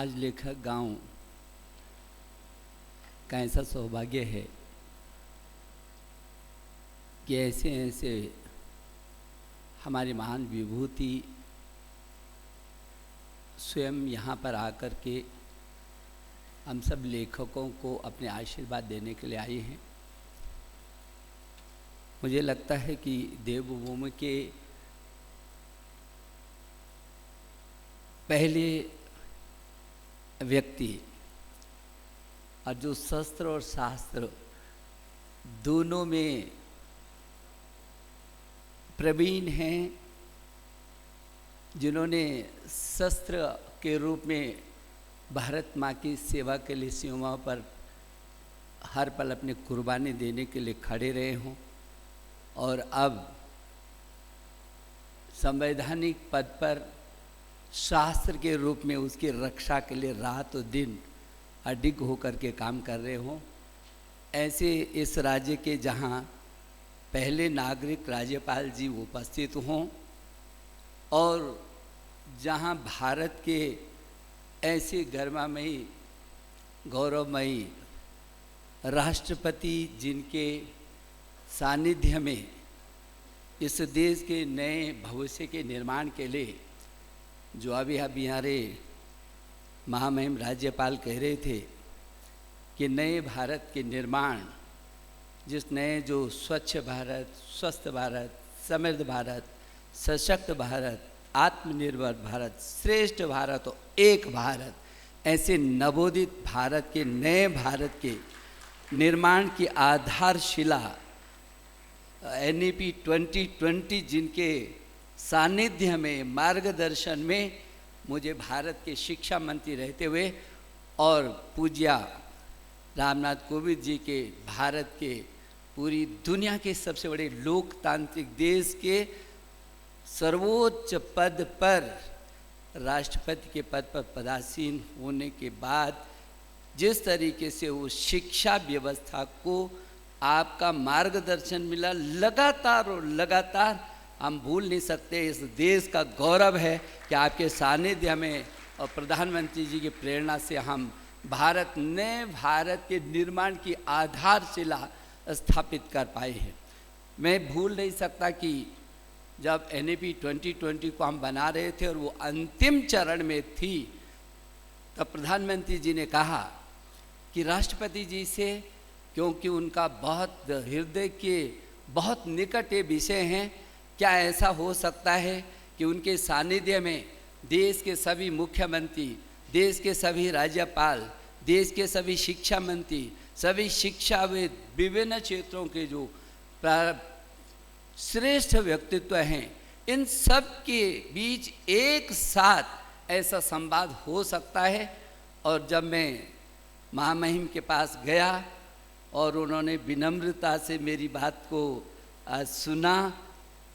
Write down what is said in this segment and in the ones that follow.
आज लेखक गांव का ऐसा सौभाग्य है कि ऐसे ऐसे हमारी महान विभूति स्वयं यहाँ पर आकर के हम सब लेखकों को अपने आशीर्वाद देने के लिए आए हैं। मुझे लगता है कि देवभूमि के पहले व्यक्ति और जो शस्त्र और शास्त्र दोनों में प्रवीण हैं, जिन्होंने शस्त्र के रूप में भारत माँ की सेवा के लिए सीमाओं पर हर पल अपनी कुर्बानी देने के लिए खड़े रहे हों और अब संवैधानिक पद पर शास्त्र के रूप में उसकी रक्षा के लिए रात और दिन अडिग होकर के काम कर रहे हों, ऐसे इस राज्य के जहाँ पहले नागरिक राज्यपाल जी उपस्थित हों और जहाँ भारत के ऐसे गरिमामयी गौरवमयी राष्ट्रपति जिनके सानिध्य में इस देश के नए भविष्य के निर्माण के लिए जो अभी हमारे महामहिम राज्यपाल कह रहे थे कि नए भारत के निर्माण, जिस नए जो स्वच्छ भारत, स्वस्थ भारत, समृद्ध भारत, सशक्त भारत, आत्मनिर्भर भारत, श्रेष्ठ भारत और एक भारत, ऐसे नवोदित भारत के नए भारत के निर्माण की आधारशिला NEP 2020 जिनके सानिध्य में मार्गदर्शन में मुझे भारत के शिक्षा मंत्री रहते हुए और पूज्या रामनाथ कोविंद जी के भारत के पूरी दुनिया के सबसे बड़े लोकतांत्रिक देश के सर्वोच्च पद पर राष्ट्रपति के पद पर पदासीन होने के बाद जिस तरीके से वो शिक्षा व्यवस्था को आपका मार्गदर्शन मिला, लगातार और लगातार हम भूल नहीं सकते। इस देश का गौरव है कि आपके सानिध्य में और प्रधानमंत्री जी की प्रेरणा से हम नए भारत के निर्माण की आधारशिला स्थापित कर पाए हैं। मैं भूल नहीं सकता कि जब NEP 2020 को हम बना रहे थे और वो अंतिम चरण में थी, तब प्रधानमंत्री जी ने कहा कि राष्ट्रपति जी से, क्योंकि उनका बहुत हृदय के बहुत निकट ये विषय हैं, क्या ऐसा हो सकता है कि उनके सानिध्य में देश के सभी मुख्यमंत्री, देश के सभी राज्यपाल, देश के सभी शिक्षा मंत्री, सभी शिक्षाविद, विभिन्न क्षेत्रों के जो श्रेष्ठ व्यक्तित्व हैं, इन सब के बीच एक साथ ऐसा संवाद हो सकता है। और जब मैं महामहिम के पास गया और उन्होंने विनम्रता से मेरी बात को सुना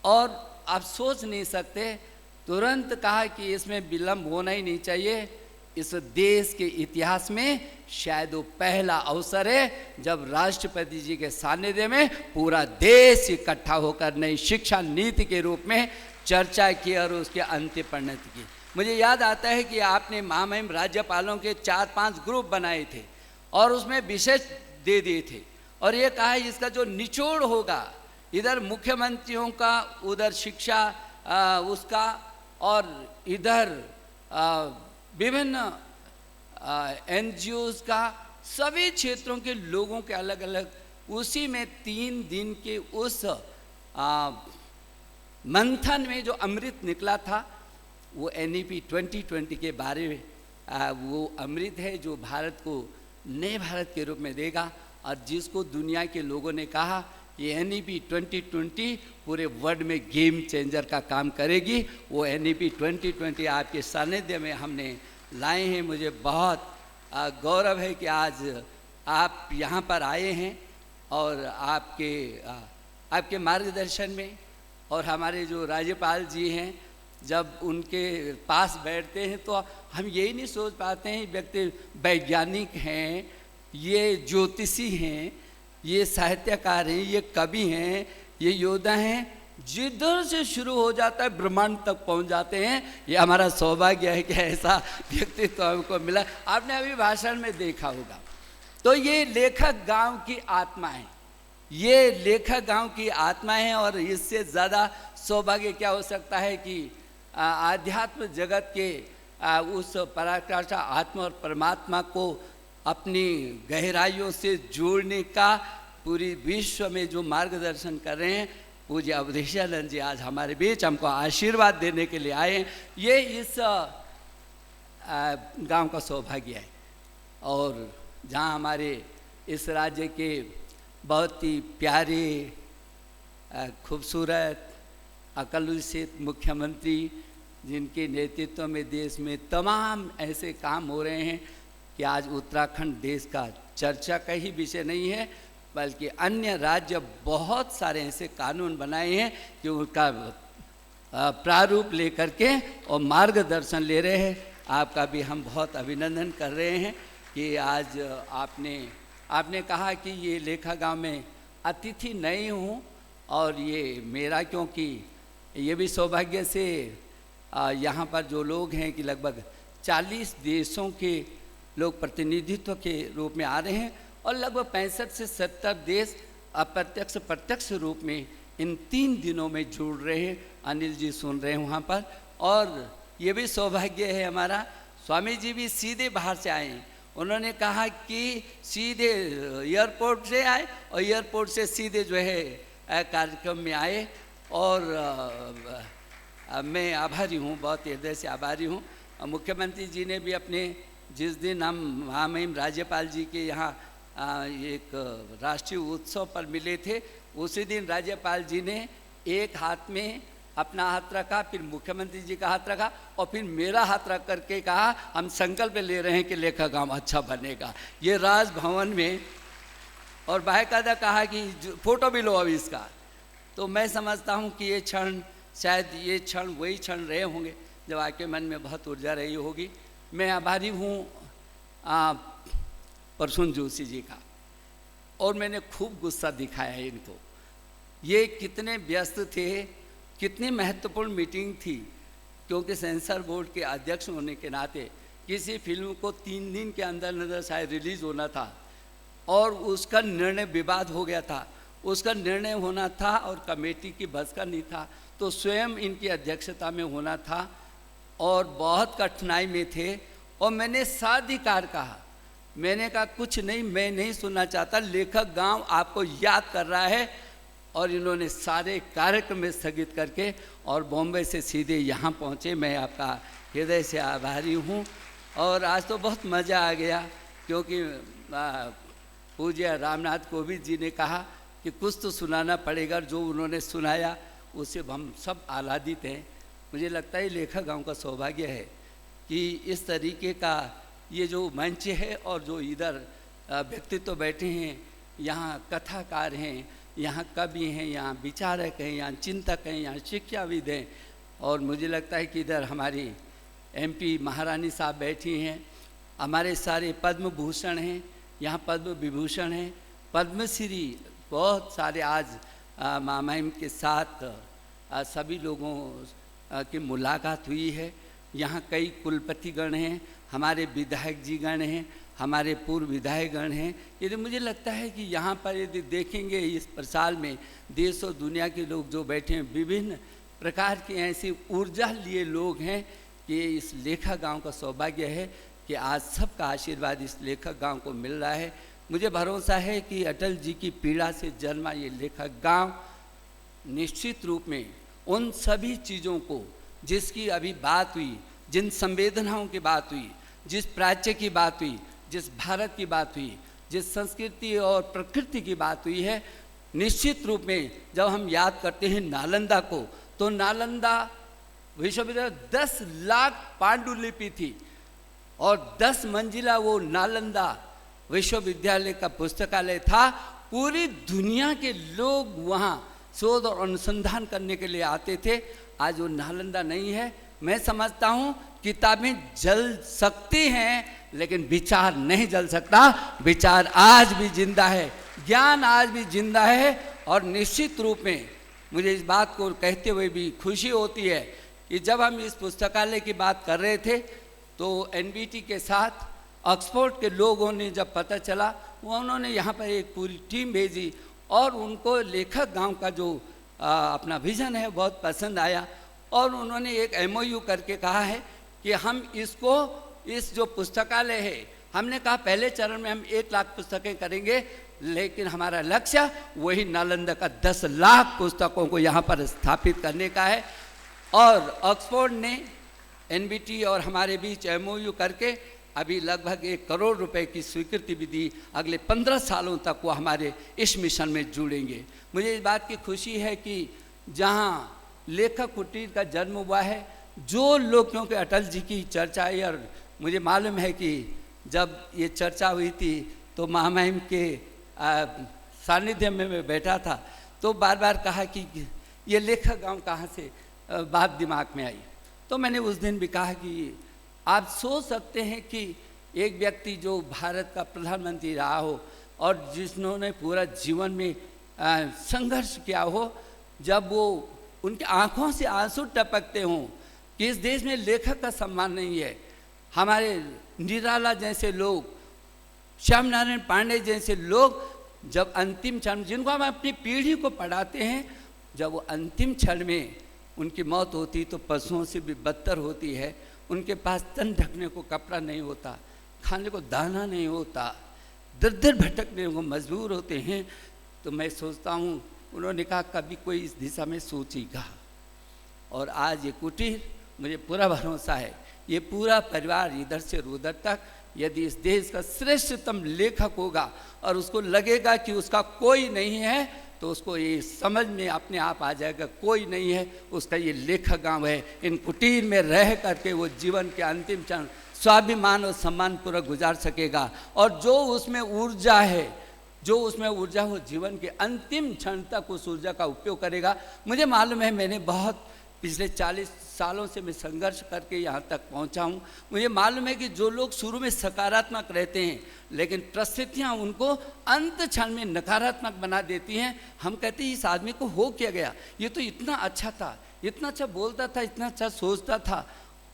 और आप सोच नहीं सकते, तुरंत कहा कि इसमें विलंब होना ही नहीं चाहिए। इस देश के इतिहास में शायद वो पहला अवसर है जब राष्ट्रपति जी के सानिध्य में पूरा देश इकट्ठा होकर नई शिक्षा नीति के रूप में चर्चा की और उसके अंतिम परिणति की। मुझे याद आता है कि आपने महामहिम राज्यपालों के 4-5 ग्रुप बनाए थे और उसमें विषय दे दिए थे और ये कहा है इसका जो निचोड़ होगा, इधर मुख्यमंत्रियों का, उधर शिक्षा उसका और इधर विभिन्न NGOs का, सभी क्षेत्रों के लोगों के अलग अलग, उसी में 3 दिन के उस मंथन में जो अमृत निकला था वो NEP 2020 के बारे में वो अमृत है जो भारत को नए भारत के रूप में देगा और जिसको दुनिया के लोगों ने कहा ये NEP 2020 पूरे वर्ल्ड में गेम चेंजर का काम करेगी। वो NEP 2020 आपके सानिध्य में हमने लाए हैं। मुझे बहुत गौरव है कि आज आप यहाँ पर आए हैं और आपके मार्गदर्शन में, और हमारे जो राज्यपाल जी हैं जब उनके पास बैठते हैं तो हम यही नहीं सोच पाते हैं व्यक्ति वैज्ञानिक हैं, ये ज्योतिषी हैं, ये साहित्यकार हैं, ये कवि हैं, ये योद्धा हैं, जिधर से शुरू हो जाता है ब्रह्मांड तक पहुंच जाते हैं। ये हमारा सौभाग्य है कि ऐसा व्यक्तित्व हमको मिला। आपने अभी भाषण में देखा होगा। तो ये लेखक गांव की आत्मा है, ये लेखक गांव की आत्मा है। और इससे ज़्यादा सौभाग्य क्या हो सकता है कि आध्यात्म जगत के उस पराकाष्ठा आत्मा और परमात्मा को अपनी गहराइयों से जोड़ने का पूरी विश्व में जो मार्गदर्शन कर रहे हैं पूज्य अवधेशानंद जी आज हमारे बीच हमको आशीर्वाद देने के लिए आए हैं। ये इस गांव का सौभाग्य है। और जहां हमारे इस राज्य के बहुत ही प्यारे खूबसूरत अकलुषित मुख्यमंत्री जिनके नेतृत्व में देश में तमाम ऐसे काम हो रहे हैं कि आज उत्तराखंड देश का चर्चा का ही विषय नहीं है, बल्कि अन्य राज्य बहुत सारे ऐसे कानून बनाए हैं कि उनका प्रारूप लेकर के और मार्गदर्शन ले रहे हैं। आपका भी हम बहुत अभिनंदन कर रहे हैं कि आज आपने कहा कि ये लेखा गांव में अतिथि नहीं हूँ। और ये मेरा क्योंकि ये भी सौभाग्य से यहाँ पर जो लोग हैं कि लगभग 40 देशों के लोग प्रतिनिधित्व के रूप में आ रहे हैं और लगभग 65 से 70 देश अप्रत्यक्ष प्रत्यक्ष रूप में इन 3 दिनों में जुड़ रहे हैं। अनिल जी सुन रहे हैं वहाँ पर। और ये भी सौभाग्य है हमारा, स्वामी जी भी सीधे बाहर से आए हैं। उन्होंने कहा कि सीधे एयरपोर्ट से आए और एयरपोर्ट से सीधे जो है कार्यक्रम में आए। और मैं आभारी हूँ, बहुत हृदय से आभारी हूँ। मुख्यमंत्री जी ने भी अपने जिस दिन हम महामहिम राज्यपाल जी के यहाँ एक राष्ट्रीय उत्सव पर मिले थे, उसी दिन राज्यपाल जी ने एक हाथ में अपना हाथ रखा, फिर मुख्यमंत्री जी का हाथ रखा और फिर मेरा हाथ रख करके कहा हम संकल्प ले रहे हैं कि लेखा गांव अच्छा बनेगा। ये राजभवन में। और बाकायदा कहा कि फोटो भी लो अब इसका। तो मैं समझता हूँ कि ये क्षण शायद ये क्षण वही क्षण रहे होंगे जब आपके मन में बहुत ऊर्जा रही होगी। मैं आभारी हूँ प्रसून जोशी जी का। और मैंने खूब गुस्सा दिखाया है इनको। ये कितने व्यस्त थे, कितनी महत्वपूर्ण मीटिंग थी, क्योंकि सेंसर बोर्ड के अध्यक्ष होने के नाते किसी फिल्म को 3 दिन के अंदर शायद रिलीज़ होना था और उसका निर्णय विवाद हो गया था। उसका निर्णय होना था और कमेटी की बस का नहीं था, तो स्वयं इनकी अध्यक्षता में होना था और बहुत कठिनाई में थे। और मैंने साधिकार कहा, मैंने कहा कुछ नहीं, मैं नहीं सुनना चाहता, लेखक गांव आपको याद कर रहा है। और इन्होंने सारे कार्यक्रम में स्थगित करके और बॉम्बे से सीधे यहाँ पहुँचे। मैं आपका हृदय से आभारी हूँ। और आज तो बहुत मज़ा आ गया, क्योंकि पूज्य रामनाथ कोविंद जी ने कहा कि कुछ तो सुनाना पड़ेगा। जो उन्होंने सुनाया उससे हम सब आह्लादित हैं। मुझे लगता है लेखक गांव का सौभाग्य है कि इस तरीके का ये जो मंच है और जो इधर व्यक्तित्व बैठे हैं, यहाँ कथाकार हैं, यहाँ कवि हैं, यहाँ विचारक हैं, यहाँ चिंतक हैं, यहाँ शिक्षाविद हैं। और मुझे लगता है कि इधर हमारी MP महारानी साहब बैठी हैं। हमारे सारे पद्म भूषण हैं, यहाँ पद्म विभूषण हैं, पद्मश्री बहुत सारे आज महामहिम के साथ सभी लोगों की मुलाकात हुई है। यहाँ कई कुलपति गण हैं, हमारे विधायक जी गण हैं, हमारे पूर्व विधायक गण हैं। यदि मुझे लगता है कि यहाँ पर यदि देखेंगे इस प्रसाल में देश और दुनिया के लोग जो बैठे हैं, विभिन्न प्रकार की ऐसी ऊर्जा लिए लोग हैं कि इस लेखा गांव का सौभाग्य है कि आज सबका आशीर्वाद इस लेखक गांव को मिल रहा है। मुझे भरोसा है कि अटल जी की पीड़ा से जन्मा ये लेखक गांव निश्चित रूप में उन सभी चीज़ों को जिसकी अभी बात हुई, जिन संवेदनाओं की बात हुई, जिस प्राच्य की बात हुई, जिस भारत की बात हुई, जिस संस्कृति और प्रकृति की बात हुई है, निश्चित रूप में जब हम याद करते हैं नालंदा को, तो नालंदा विश्वविद्यालय 10 लाख पांडुलिपि थी और 10 मंजिला वो नालंदा विश्वविद्यालय का पुस्तकालय था। पूरी दुनिया के लोग वहाँ शोध और अनुसंधान करने के लिए आते थे। आज वो नालंदा नहीं है। मैं समझता हूँ किताबें जल सकती हैं लेकिन विचार नहीं जल सकता। विचार आज भी जिंदा है, ज्ञान आज भी जिंदा है। और निश्चित रूप में मुझे इस बात को कहते हुए भी खुशी होती है कि जब हम इस पुस्तकालय की बात कर रहे थे तो एनबीटी के साथ ऑक्सफोर्ड के लोगों ने जब पता चला, उन्होंने यहाँ पर एक पूरी टीम भेजी और उनको लेखक गांव का जो अपना विज़न है बहुत पसंद आया और उन्होंने एक MOU करके कहा है कि हम इसको, इस जो पुस्तकालय है, हमने कहा पहले चरण में हम 1 लाख पुस्तकें करेंगे, लेकिन हमारा लक्ष्य वही नालंदा का 10 लाख पुस्तकों को यहाँ पर स्थापित करने का है। और ऑक्सफोर्ड ने एनबीटी और हमारे बीच MOU करके अभी लगभग 1 करोड़ रुपए की स्वीकृति भी दी। अगले 15 सालों तक वो हमारे इस मिशन में जुड़ेंगे। मुझे इस बात की खुशी है कि जहाँ लेखक कुटीर का जन्म हुआ है, जो लोग, क्योंकि अटल जी की चर्चा आई और मुझे मालूम है कि जब ये चर्चा हुई थी तो महामहिम के सानिध्य में मैं बैठा था तो बार बार कहा कि ये लेखक गांव कहाँ से बात दिमाग में आई। तो मैंने उस दिन भी कहा कि आप सोच सकते हैं कि एक व्यक्ति जो भारत का प्रधानमंत्री रहा हो और जिन्होंने पूरा जीवन में संघर्ष किया हो, जब वो उनकी आंखों से आंसू टपकते हों कि इस देश में लेखक का सम्मान नहीं है। हमारे निराला जैसे लोग, श्याम नारायण पांडे जैसे लोग जब अंतिम क्षण, जिनको हम अपनी पीढ़ी को पढ़ाते हैं, जब वो अंतिम क्षण में उनकी मौत होती तो पशुओं से भी बदतर होती है। उनके पास तन ढकने को कपड़ा नहीं होता, खाने को दाना नहीं होता, दर दर भटकने को मजबूर होते हैं। तो मैं सोचता हूँ, उन्होंने कहा कभी कोई इस दिशा में सोचेगा। और आज ये कुटीर, मुझे पूरा भरोसा है, ये पूरा परिवार इधर से उधर तक, यदि इस देश का श्रेष्ठतम लेखक होगा और उसको लगेगा कि उसका कोई नहीं है, तो उसको ये समझ में अपने आप आ जाएगा कोई नहीं है, उसका ये लेखक गांव है। इन कुटीर में रह करके वो जीवन के अंतिम क्षण स्वाभिमान और सम्मान पूर्वक गुजार सकेगा। और जो उसमें ऊर्जा है, जो उसमें ऊर्जा, वो जीवन के अंतिम क्षण तक उस ऊर्जा का उपयोग करेगा। मुझे मालूम है, मैंने बहुत पिछले 40 सालों से मैं संघर्ष करके यहाँ तक पहुँचा हूँ। मुझे मालूम है कि जो लोग शुरू में सकारात्मक रहते हैं, लेकिन परिस्थितियाँ उनको अंत क्षण में नकारात्मक बना देती हैं। हम कहते हैं इस आदमी को हो क्या गया, ये तो इतना अच्छा था, इतना अच्छा बोलता था, इतना अच्छा सोचता था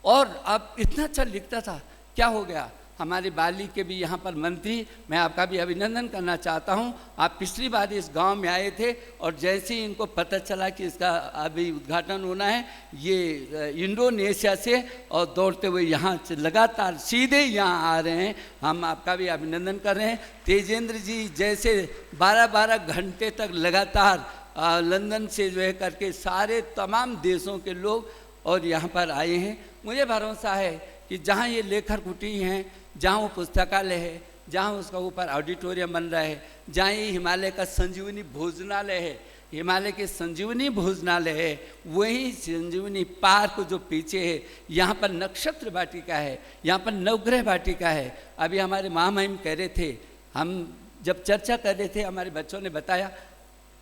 और अब इतना अच्छा लिखता था, क्या हो गया। हमारे बाली के भी यहाँ पर मंत्री, मैं आपका भी अभिनंदन करना चाहता हूँ। आप पिछली बार इस गांव में आए थे और जैसे ही इनको पता चला कि इसका अभी उद्घाटन होना है, ये इंडोनेशिया से और दौड़ते हुए यहाँ से लगातार सीधे यहाँ आ रहे हैं। हम आपका भी अभिनंदन कर रहे हैं। तेजेंद्र जी जैसे 12-12 घंटे तक लगातार लंदन से जो है करके सारे तमाम देशों के लोग और यहाँ पर आए हैं। मुझे भरोसा है कि जहाँ ये लेखक कुटीर हैं, जहाँ वो पुस्तकालय है, जहाँ उसका ऊपर ऑडिटोरियम बन रहा है, जहाँ ये हिमालय का संजीवनी भोजनालय है, हिमालय के संजीवनी भोजनालय है, वही संजीवनी पार्क जो पीछे है, यहाँ पर नक्षत्र वाटिका है, यहाँ पर नवग्रह वाटिका है। अभी हमारे महामहिम कह रहे थे, हम जब चर्चा कर रहे थे, हमारे बच्चों ने बताया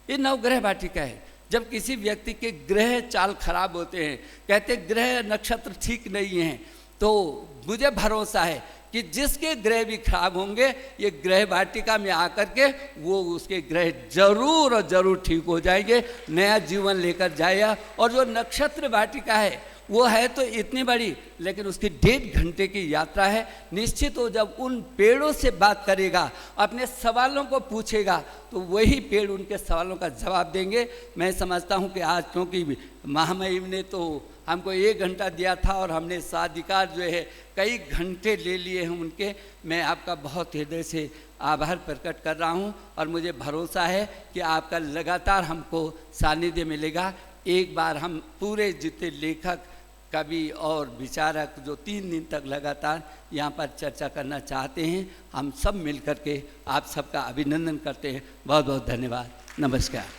ये नवग्रह वाटिका है। जब किसी व्यक्ति के ग्रह चाल खराब होते हैं, कहते ग्रह नक्षत्र ठीक नहीं हैं, तो मुझे भरोसा है कि जिसके ग्रह भी खराब होंगे, ये ग्रह वाटिका में आकर के वो उसके ग्रह जरूर और जरूर ठीक हो जाएंगे, नया जीवन लेकर जाएगा। और जो नक्षत्र वाटिका है वो है तो इतनी बड़ी, लेकिन उसकी 1.5 घंटे की यात्रा है। निश्चित हो जब उन पेड़ों से बात करेगा, अपने सवालों को पूछेगा, तो वही पेड़ उनके सवालों का जवाब देंगे। मैं समझता हूँ कि आज क्योंकि महामहिम ने तो हमको 1 घंटा दिया था और हमने साधिकार जो है कई घंटे ले लिए हैं उनके, मैं आपका बहुत हृदय से आभार प्रकट कर रहा हूं। और मुझे भरोसा है कि आपका लगातार हमको सानिध्य मिलेगा। एक बार हम पूरे जितने लेखक, कवि और विचारक जो 3 दिन तक लगातार यहाँ पर चर्चा करना चाहते हैं, हम सब मिल कर के आप सबका अभिनंदन करते हैं। बहुत बहुत धन्यवाद। नमस्कार।